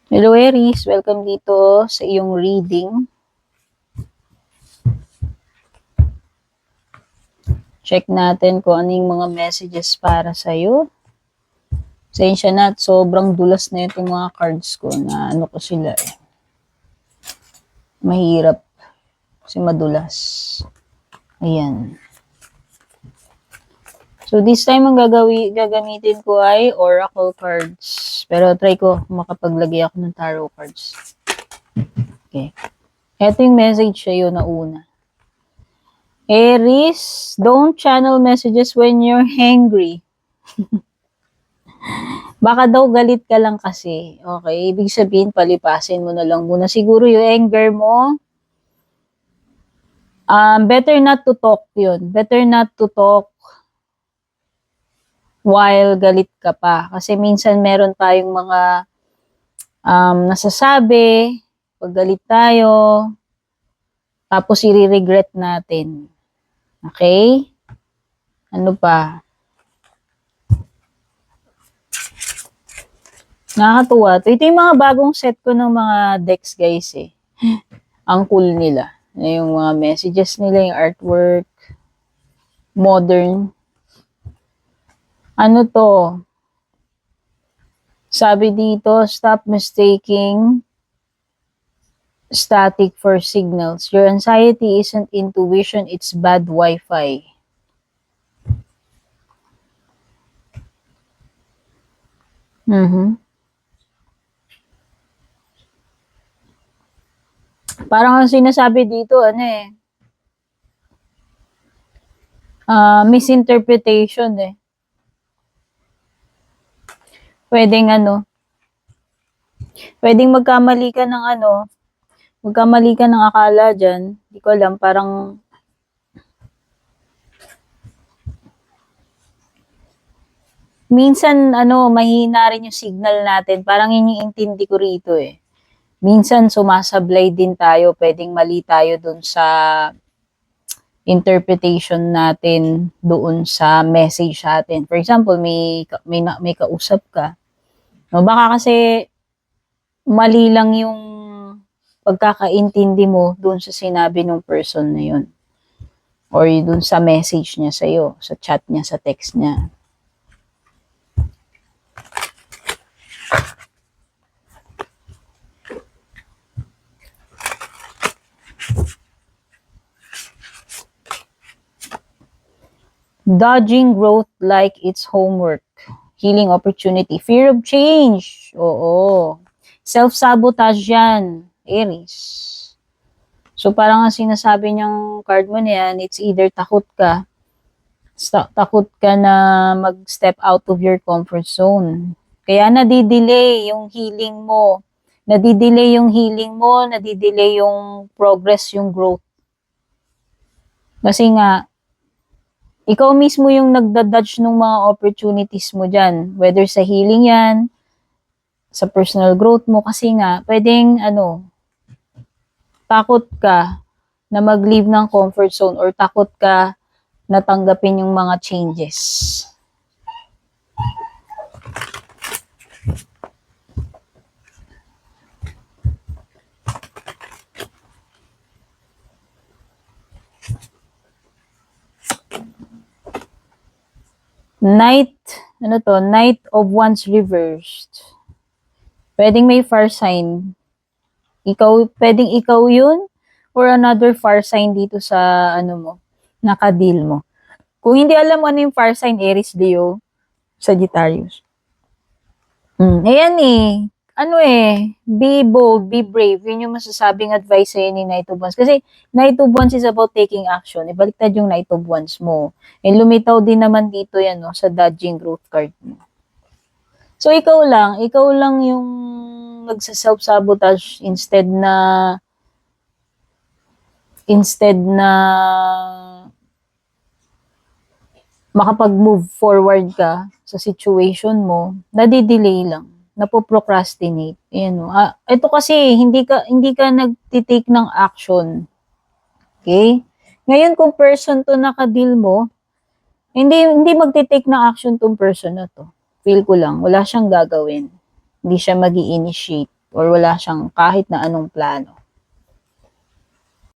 Hello Aries, welcome dito sa iyong reading. Check natin kung ano yung mga messages para sa'yo. Sensya na at sobrang dulas na itong mga cards ko na ano ko sila eh. Mahirap kasi madulas. Ayan. So this time ang gagamitin ko ay oracle cards. Pero try ko makapaglagay ako ng tarot cards. Okay. Ito yung message sa'yo na una. Aries, don't channel messages when you're hangry. Baka daw galit ka lang kasi. Okay? Ibig sabihin, palipasin mo na lang muna. Siguro yung anger mo, better not to talk yun. Better not to talk while galit ka pa. Kasi minsan meron tayong mga nasasabi, pag galit tayo, tapos i-regret natin. Okay? Ano pa? Nakakatuwa. Ito yung mga bagong set ko ng mga decks, guys eh. Ang cool nila. Yung mga messages nila, yung artwork, modern. Ano to? Sabi dito, stop mistaking static for signals. Your anxiety isn't intuition, it's bad Wi-Fi. Parang ang sinasabi dito, misinterpretation eh. Pwedeng magkamali ka ng magkamali ka ng akala dyan. Hindi ko alam, parang minsan mahina rin yung signal natin. Parang yun yung intindi ko rito eh. Minsan sumasablay din tayo, pwedeng mali tayo dun sa interpretation natin doon sa message natin. For example, may kausap ka. No, baka kasi mali lang yung pagkakaintindi mo doon sa sinabi ng person na yun. Or doon sa message niya sa'yo, sa chat niya, sa text niya. Dodging growth like it's homework. Healing opportunity. Fear of change. Oo. Self-sabotage yan. Aries. So, parang ang sinasabi niyang card mo niyan, it's either takot ka na mag-step out of your comfort zone. Kaya nadidelay yung healing mo. Nadidelay yung progress, yung growth. Kasi nga, ikaw mismo yung nagdadodge ng mga opportunities mo dyan. Whether sa healing yan, sa personal growth mo. Kasi nga, pwedeng, takot ka na mag-leave ng comfort zone or takot ka na tanggapin yung mga changes. Knight of Wands reversed. Pwedeng may fire sign. Pwedeng ikaw yun or another fire sign dito sa nakadeal mo. Kung hindi alam mo ano yung fire sign, Aries, Leo, Sagittarius. Ayan be bold, be brave. Yun yung masasabing advice sa'yo ni Knight of Wands. Kasi Knight of Wands is about taking action. Ibaliktad yung Knight of Wands mo. And lumitaw din naman dito yan, sa dodging growth card mo. So, ikaw lang yung nagsa-self-sabotage instead na makapag-move forward ka sa situation mo, nadidelay lang, napoprocrastinate. Ito kasi, hindi ka nagtitake ng action. Okay? Ngayon, kung person to nakadeal mo, hindi magtitake ng action tong person na to. Feel ko lang, wala siyang gagawin. Hindi siya mag-i-initiate. or wala siyang kahit na anong plano.